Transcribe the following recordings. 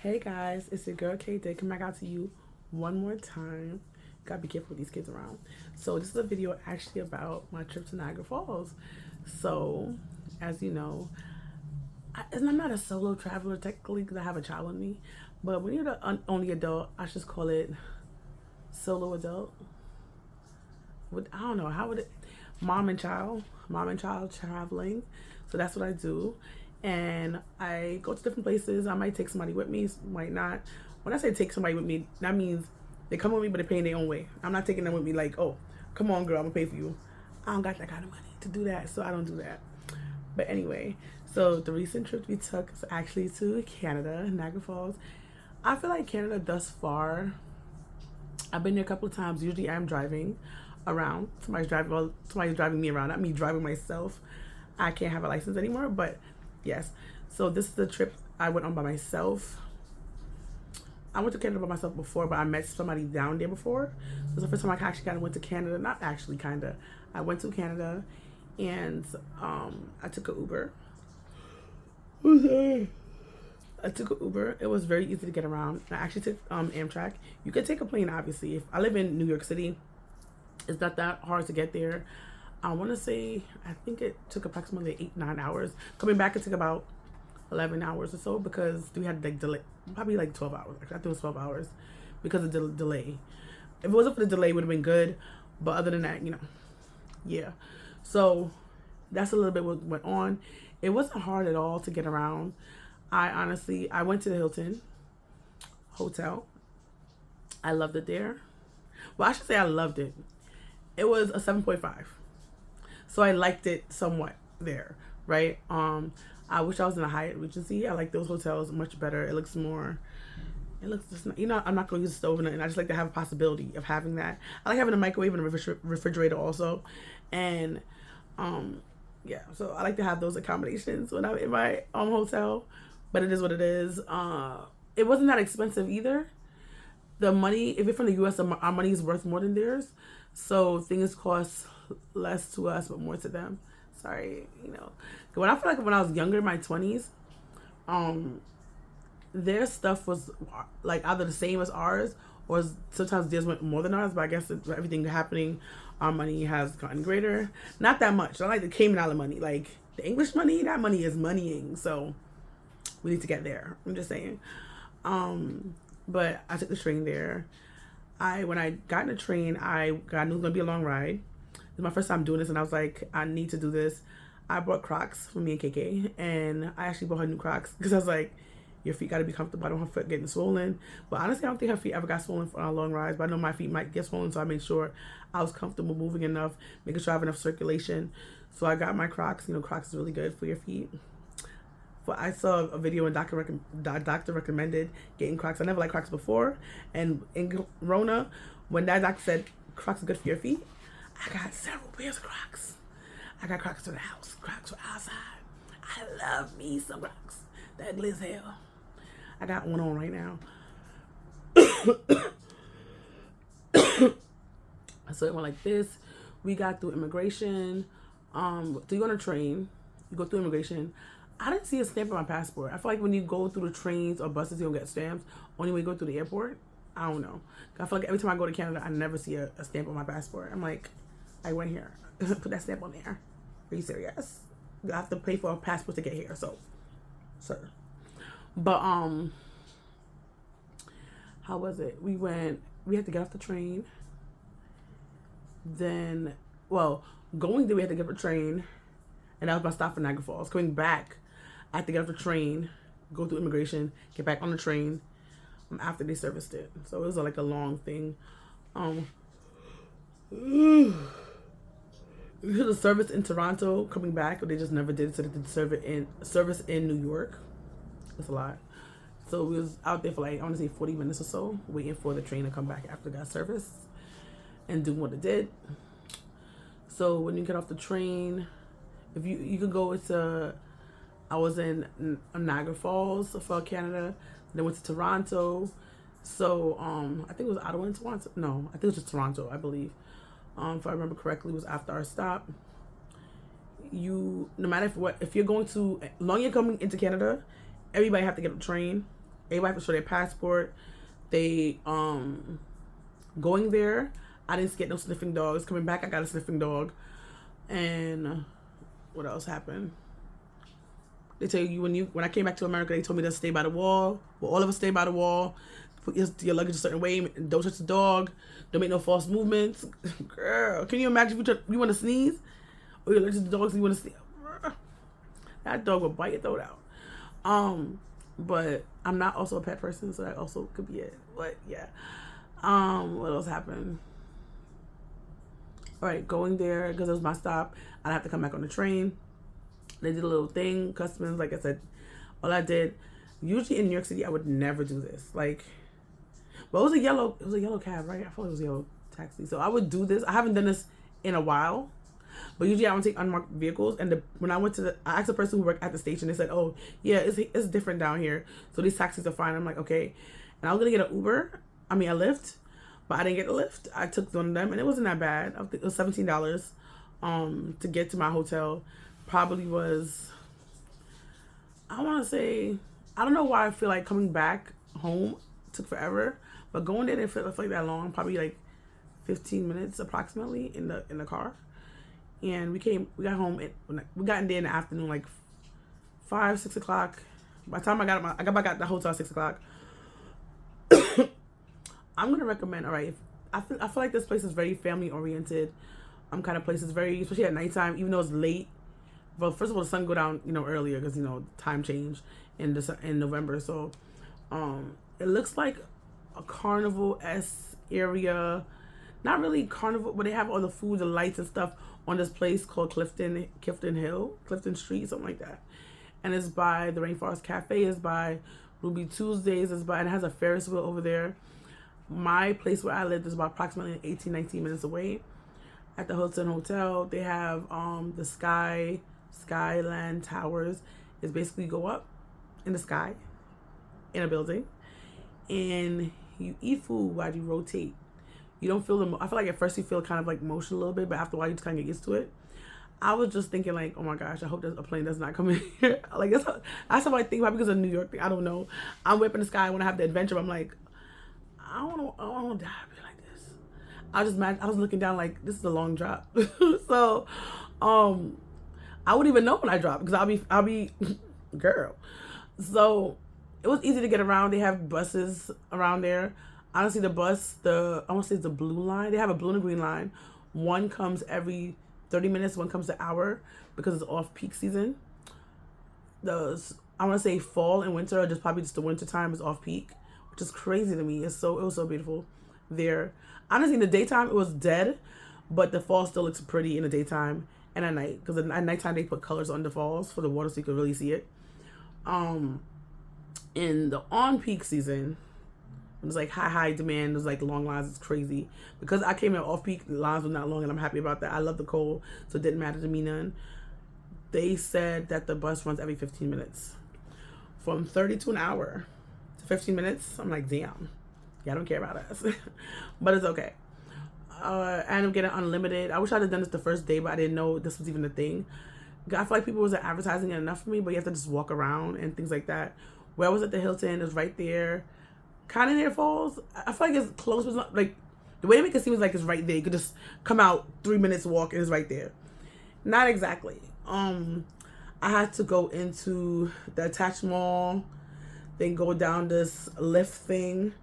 Hey guys, it's your girl Kdiddavis coming back out to you one more time. Gotta be careful with these kids around. So this is a video actually about my trip to Niagara Falls. So, as you know, I'm not a solo traveler technically because I have a child with me. But when you're the only adult, I just call it solo adult. I don't know, how would it, mom and child traveling. So that's what I do. And I go to different places. I might take somebody with me, might not. When I say take somebody with me, that means they come with me, but they're paying their own way. I'm not taking them with me like, oh, come on, girl, I'm gonna pay for you. I don't got that kind of money to do that, so I don't do that. But anyway, so the recent trip we took is actually to Canada, Niagara Falls. I feel like Canada thus far, I've been there a couple of times. Usually I'm driving around. Somebody's driving me around, not me driving myself. I can't have a license anymore, but yes. So this is the trip I went on by myself. I went to Canada by myself before, but I met somebody down there before. It was the first time I actually kind of went to Canada. Not actually, kind of. I went to Canada, and I took an Uber. I took an Uber. It was very easy to get around. I actually took Amtrak. You could take a plane, obviously. If I live in New York City, it's not that hard to get there. I want to say, I think it took approximately 8-9 hours. Coming back, it took about 11 hours or so because we had like delay, probably like 12 hours. Actually, I think it was 12 hours because of the delay. If it wasn't for the delay, it would have been good. But other than that, yeah. So that's a little bit what went on. It wasn't hard at all to get around. I went to the Hilton Hotel. I loved it there. Well, I should say I loved it. It was a 7.5. So I liked it somewhat there, right? I wish I was in a Hyatt Regency. I like those hotels much better. It looks just, I'm not going to use a stove, and I just like to have a possibility of having that. I like having a microwave and a refrigerator also. And, yeah, so I like to have those accommodations when I'm in my hotel, but it is what it is. It wasn't that expensive either. The money, if you're from the U.S., our money is worth more than theirs. So things cost less to us, but more to them. Sorry, When I feel like when I was younger, in my 20s, their stuff was like either the same as ours, or sometimes theirs went more than ours. But I guess everything happening, our money has gotten greater. Not that much. I like the Cayman Island money, like the English money. That money is moneying. So we need to get there. I'm just saying. But I took the train there. When I got in the train, I knew it was gonna be a long ride. It was my first time doing this, and I was like, I need to do this. I bought Crocs for me and KK, and I actually bought her new Crocs because I was like, your feet gotta be comfortable. I don't want her foot getting swollen. But honestly, I don't think her feet ever got swollen on long rides. But I know my feet might get swollen, so I made sure I was comfortable moving enough, making sure I have enough circulation. So I got my Crocs. Crocs is really good for your feet. But I saw a video and doctor recommended getting Crocs. I never liked Crocs before, and in Rona, when that doctor said Crocs are good for your feet, I got several pairs of Crocs. I got Crocs for the house, Crocs for outside. I love me some Crocs. That ugly as hell. I got one on right now. So it went like this. We got through immigration. So you go on a train. You go through immigration. I didn't see a stamp on my passport. I feel like when you go through the trains or buses, you don't get stamps. Only when you go through the airport. I don't know. I feel like every time I go to Canada, I never see a stamp on my passport. I'm like, I went here. Put that stamp on there. Are you serious? You have to pay for a passport to get here. So, sir. But, how was it? We had to get off the train. Then, going there, we had to get off the train. And that was my stop for Niagara Falls. Coming back, I had to get off the train, go through immigration, get back on the train after they serviced it. So it was like a long thing. We could have service in Toronto coming back, but they just never did. So they did service in New York. That's a lot. So we was out there for like, I want to say 40 minutes or so, waiting for the train to come back after that service and doing what it did. So when you get off the train, if you could go to, I was in Niagara Falls for Canada, then went to Toronto. So I think it was Ottawa and Toronto. No, I think it was just Toronto, I believe. If I remember correctly, it was after our stop. No matter what, if you're going to, long you're coming into Canada, everybody have to get a train everybody have to show their passport. They going there, I didn't get no sniffing dogs. Coming back, I got a sniffing dog. And what else happened? They tell you when I came back to America, they told me to stay by the wall. Well, all of us stay by the wall. Put your luggage a certain way. Don't touch the dog. Don't make no false movements. Girl, can you imagine if you want to sneeze? Or you're allergic to dogs and you want to sneeze? That dog will bite your throat out. But I'm not also a pet person, so that also could be it. But yeah. What else happened? All right, going there because it was my stop. I'd have to come back on the train. They did a little thing, customs. Like I said, all I did. Usually in New York City, I would never do this. Like, well, it was a yellow cab, right? I thought it was a yellow taxi. So I would do this. I haven't done this in a while, but usually I don't take unmarked vehicles. And when I went to I asked the person who worked at the station. They said, "Oh, yeah, it's different down here. So these taxis are fine." I'm like, okay. And I was gonna get a Lyft, but I didn't get a Lyft. I took one of them, and it wasn't that bad. I think it was $17 to get to my hotel. Probably was, I want to say, I don't know why I feel like coming back home took forever, but going there didn't feel like that long. Probably like 15 minutes approximately in the car. And we got home. We got in there in the afternoon, like 5, 6 o'clock. By the time I got back at the hotel at 6 o'clock. I'm gonna recommend. All right, I feel like this place is very family oriented. Kind of place is very, especially at nighttime, even though it's late. Well, first of all, the sun go down, earlier because time change in November. So, it looks like a carnival-esque area. Not really carnival, but they have all the food, the lights and stuff on this place called Clifton Street, something like that. And it's by the Rainforest Cafe. It's by Ruby Tuesdays. And it has a Ferris wheel over there. My place where I lived is about approximately 18, 19 minutes away. At the Hilton Hotel, they have the Skyland Towers. Is basically go up in the sky in a building, and you eat food while you rotate. You don't feel I feel like at first you feel kind of like motion a little bit, but after a while you just kind of get used to it. I was just thinking like, oh my gosh, I hope there's a plane does not come in here. Like that's how I think about, because of New York thing. I don't know. I'm whipping the sky when I have the adventure. I'm like, I don't want to die like this. I was looking down like, this is a long drop. So, I wouldn't even know when I drop because I'll be girl. So it was easy to get around. They have buses around there. Honestly, the bus, I want to say it's the blue line. They have a blue and a green line. One comes every 30 minutes. One comes an hour because it's off peak season. I want to say fall and winter, or just probably just the winter time is off peak, which is crazy to me. It was so beautiful there. Honestly, in the daytime it was dead, but the fall still looks pretty in the daytime and at night, because at nighttime they put colors on the falls for the water so you could really see it. In the on peak season, it was like high demand. It was like long lines. It's crazy. Because I came in off peak, the lines were not long, and I'm happy about that. I love the cold, so it didn't matter to me none. They said that the bus runs every 15 minutes. From 30 to an hour to 15 minutes. I'm like, damn. Yeah, I don't care about us. But it's okay. I ended up getting unlimited. I wish I'd have done this the first day, but I didn't know this was even a thing. I feel like people wasn't advertising it enough for me, but you have to just walk around and things like that. Where I was at the Hilton, it was right there. Kind of near Falls. I feel like it's close, but it's not, like, the way they make it seem is like it's right there. You could just come out 3 minutes walk and it's right there. Not exactly. I had to go into the attached mall, then go down this lift thing.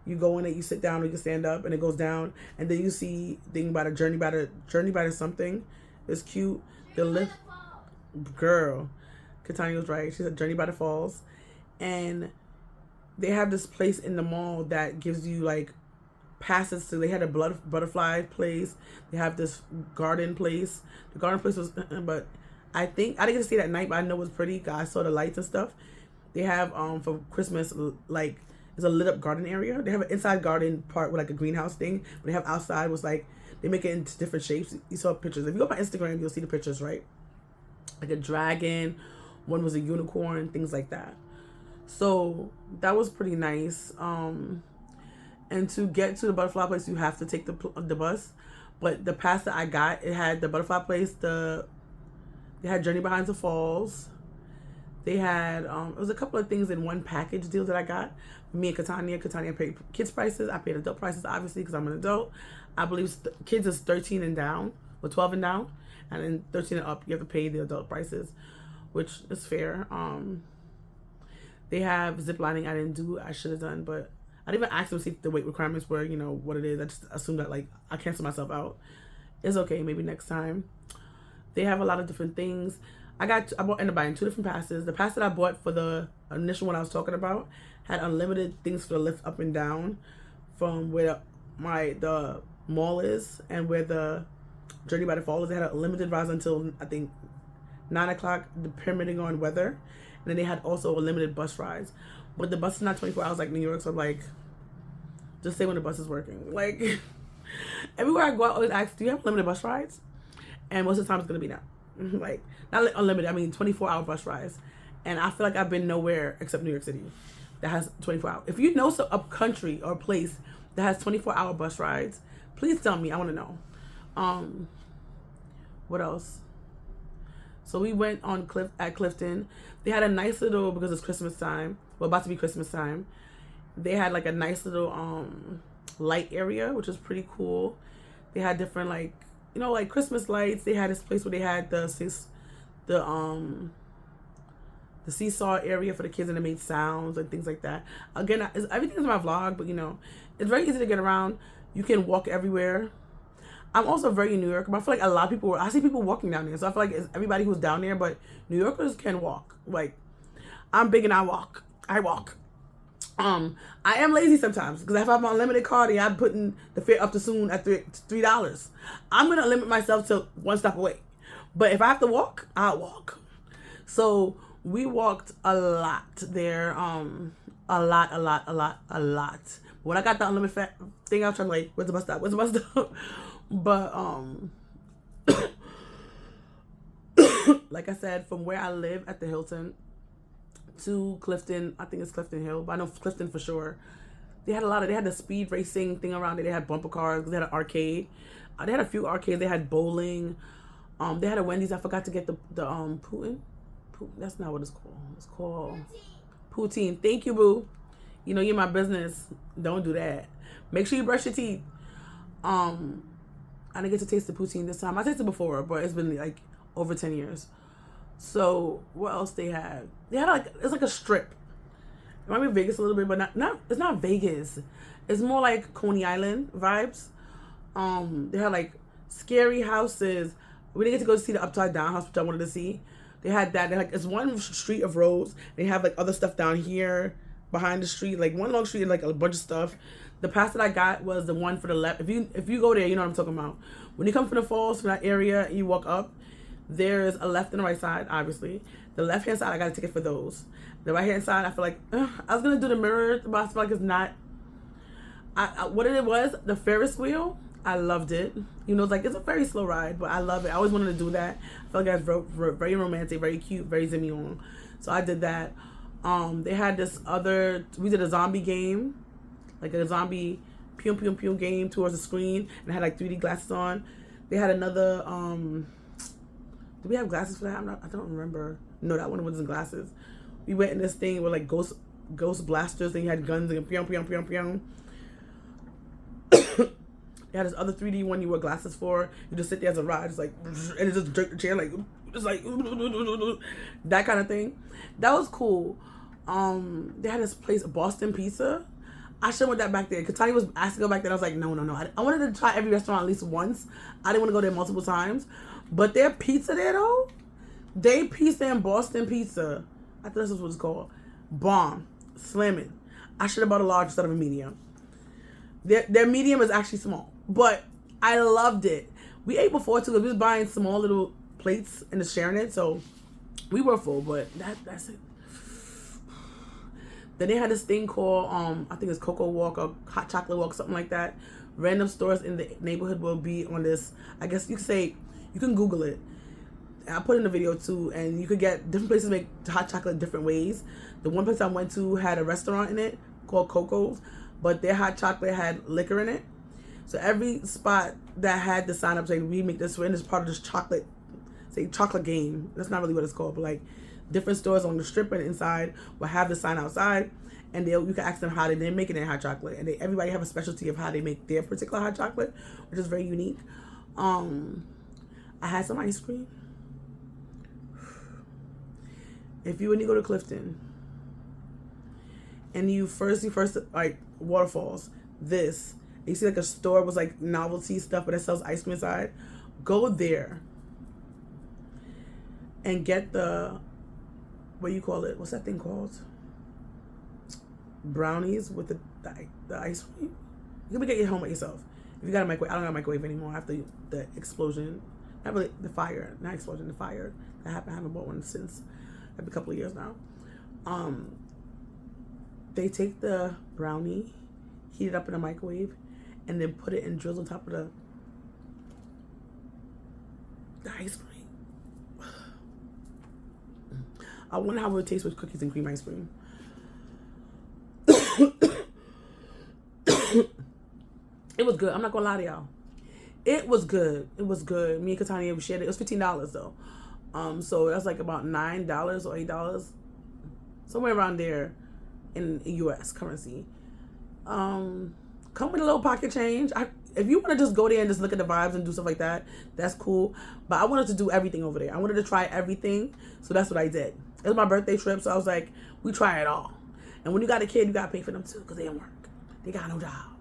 You go in it, you sit down, or you can stand up, and it goes down, and then you see thing about a journey by the something. It's cute. The lift, girl, Katani was right. She said Journey by the Falls, and they have this place in the mall that gives you like passes to. They had a butterfly place. They have this garden place. The garden place was, but I think I didn't get to see it at night, but I know it was pretty. I saw the lights and stuff. They have for Christmas, like, it's a lit up garden area. They have an inside garden part with like a greenhouse thing. But they have outside was like, they make it into different shapes. You saw pictures. If you go on my Instagram, you'll see the pictures, right? Like a dragon, one was a unicorn, things like that. So that was pretty nice. And to get to the butterfly place, you have to take the bus. But the pass that I got, it had the butterfly place, they had Journey Behind the Falls. They had it was a couple of things in one package deal that I got. Me and Kdidteam paid kids prices. I paid adult prices, obviously, because I'm an adult. I believe kids is 13 and down, or 12 and down, and then 13 and up, you have to pay the adult prices, which is fair. They have zip lining. I didn't do. I should have done, but I didn't even ask them to see if the weight requirements were, you know, what it is. I just assumed that, like, I canceled myself out. It's okay. Maybe next time. They have a lot of different things. I ended up buying 2 different passes. The pass that I bought for the initial one I was talking about had unlimited things for the lift up and down from where the mall is and where the Journey by the Fall is. They had a limited rise until, I think, 9 o'clock, depending on weather. And then they had also a limited bus rides. But the bus is not 24 hours like New York, so I'm like, just say when the bus is working. Like, everywhere I go, I always ask, do you have limited bus rides? And most of the time it's going to be no. Like, not unlimited, I mean 24-hour bus rides. And I feel like I've been nowhere except New York City that has 24 hours. If you know a country or a place that has 24-hour bus rides, please tell me. I want to know. What else? So we went on at Clifton. They had a nice little, because it's Christmas time, well, about to be Christmas time, they had like a nice little light area, which was pretty cool. They had different, like, you know, like Christmas lights. They had this place where they had the seesaw area for the kids, and it made sounds and things like that. Again, everything's in my vlog, but you know, it's very easy to get around. You can walk everywhere. I'm also very New York, but I feel like a lot of people, I see people walking down there, so I feel like it's everybody who's down there, but New Yorkers can walk. Like, I'm big and I walk. I am lazy sometimes, because if I'm on unlimited card and I'm putting the fare up to soon at $3, I'm gonna limit myself to one stop away. But if I have to walk, I'll walk. So we walked a lot there, a lot. When I got the unlimited thing, I was trying to, like, where's the bus stop? But like I said, from where I live at the Hilton to Clifton, I think it's Clifton Hill, but I know Clifton for sure. They had the speed racing thing around it. They had bumper cars. They had an arcade. They had a few arcades. They had bowling. They had a Wendy's. I forgot to get the Putin. That's not what it's called. It's called poutine. Thank you, boo. You know you're my business. Don't do that. Make sure you brush your teeth. I didn't get to taste the poutine this time. I tasted it before, but it's been like over 10 years. So what else they had? They had like, it's like a strip. It might be Vegas a little bit, but not. It's not Vegas. It's more like Coney Island vibes. They had like scary houses. We didn't get to go see the upside down house, which I wanted to see. They had that. They like, it's one street of roads. They have like other stuff down here behind the street, like one long street and like a bunch of stuff. The pass that I got was the one for the left. If you go there, you know what I'm talking about. When you come from the falls, from that area, and you walk up, there's a left and a right side, obviously. The left-hand side, I got a ticket for those. The right-hand side, I feel like, I was going to do the mirror, but I feel like it's not. What it was, the Ferris wheel, I loved it. You know, it's like, it's a very slow ride, but I love it. I always wanted to do that. I feel like that's very romantic, very cute, very Zimmy. So I did that. They had this we did a zombie game, like a zombie pew pew pew game towards the screen, and it had like 3D glasses on. They had another, did we have glasses for that? I don't remember. No, that one wasn't glasses. We went in this thing with like ghost blasters, and you had guns and pew pew pew pew. They had this other 3D one you wear glasses for. You just sit there as a ride, just like, and it just jerk the chair like, just like that kind of thing. That was cool. They had this place, Boston Pizza. I should have went that back there, because Tiny was asking to go back there. I was like, no. I wanted to try every restaurant at least once. I didn't want to go there multiple times. But their pizza there, though, they pizza and Boston Pizza, I think that's what it's called, bomb, slamming. I should have bought a large instead of a medium. Their medium is actually small, but I loved it. We ate before too, because we was buying small little plates and just sharing it, so we were full. But that's it. Then they had this thing called I think it's Cocoa Walk or Hot Chocolate Walk, something like that. Random stores in the neighborhood will be on this. I guess you could say, you can Google it. I put in the video too, and you could get different places make hot chocolate different ways. The one place I went to had a restaurant in it called Coco's, but their hot chocolate had liquor in it. So every spot that had the sign up saying we make this, we're in this part of this chocolate game. That's not really what it's called, but like different stores on the strip and inside will have the sign outside, and you can ask them how they make it in hot chocolate, and everybody have a specialty of how they make their particular hot chocolate, which is very unique. I had some ice cream. If you go to Clifton and you first like Waterfalls, you see like a store was like novelty stuff, but it sells ice cream inside. Go there and get the, what do you call it? What's that thing called? Brownies with the ice cream. You can get it home by yourself. If you got a microwave, I don't got a microwave anymore after the explosion. Not really the fire, not explosion, the fire that happened. I haven't bought one since a couple of years now. They take the brownie, heat it up in a microwave, and then put it in drills on top of the ice cream. I wonder how it would taste with cookies and cream ice cream. It was good. I'm not gonna lie to y'all. It was good. It was good. Me and Katania, we shared it. It was $15 though. So that's like about $9 or $8, somewhere around there in US currency. Come with a little pocket change. If you want to just go there and just look at the vibes and do stuff like that, that's cool. But I wanted to do everything over there. I wanted to try everything, so that's what I did. It was my birthday trip, so I was like, we try it all. And when you got a kid, you gotta pay for them too, because they don't work. They got no job.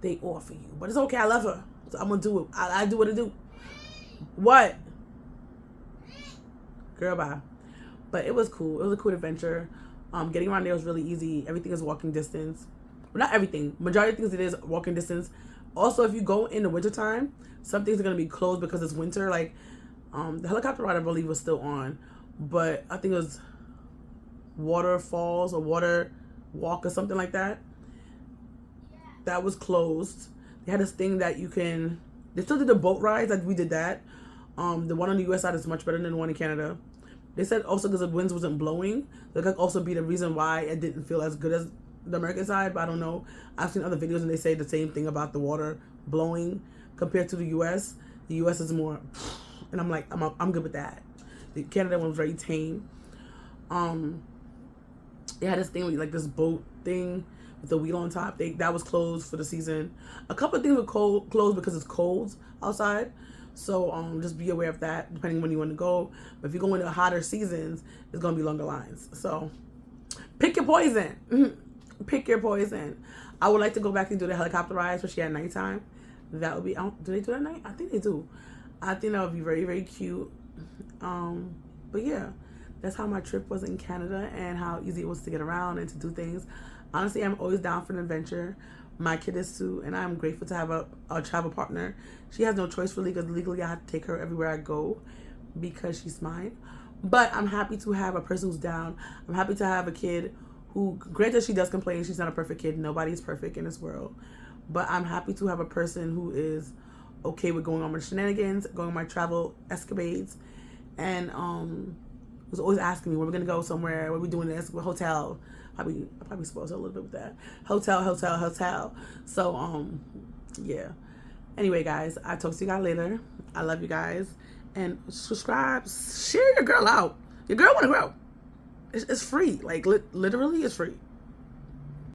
They offer you, but it's okay. I love her, so I'm gonna do it. I do what I do. What? Girl, bye. But it was cool. It was a cool adventure. Getting around there was really easy. Everything is walking distance. Well, not everything. Majority of things it is walking distance. Also, if you go in the wintertime, some things are going to be closed because it's winter. Like, the helicopter ride, I believe, was still on. But I think it was Waterfalls or Water Walk or something like that. That was closed. They had this thing that you can... They still did the boat rides. Like, we did that. The one on the US side is much better than the one in Canada. They said also because the winds wasn't blowing, that could also be the reason why it didn't feel as good as the American side, but I don't know. I've seen other videos and they say the same thing about the water blowing compared to the US. The US is more, and I'm like, I'm good with that. The Canada one was very tame. They had this thing with like this boat thing with the wheel on top. That was closed for the season. A couple of things were closed because it's cold outside. So just be aware of that depending when you want to go. But if you go into hotter seasons, it's going to be longer lines. So pick your poison. Pick your poison. I would like to go back and do the helicopter ride, especially at nighttime. That would be, do they do that at night? I think they do. I think that would be very, very cute. But yeah, that's how my trip was in Canada and how easy it was to get around and to do things. Honestly, I'm always down for an adventure. My kid is too, and I'm grateful to have a travel partner. She has no choice really, because legally I have to take her everywhere I go because she's mine. But I'm happy to have a person who's down. I'm happy to have a kid who, granted she does complain, she's not a perfect kid. Nobody's perfect in this world. But I'm happy to have a person who is okay with going on my shenanigans, going on my travel escapades, and was always asking me, where we're going to go somewhere, where we doing this, what hotel. I probably spoiled her a little bit with that. Hotel. So, yeah. Anyway, guys, I'll talk to you guys later. I love you guys. And subscribe. Share your girl out. Your girl want to grow. It's free. Like, literally, it's free.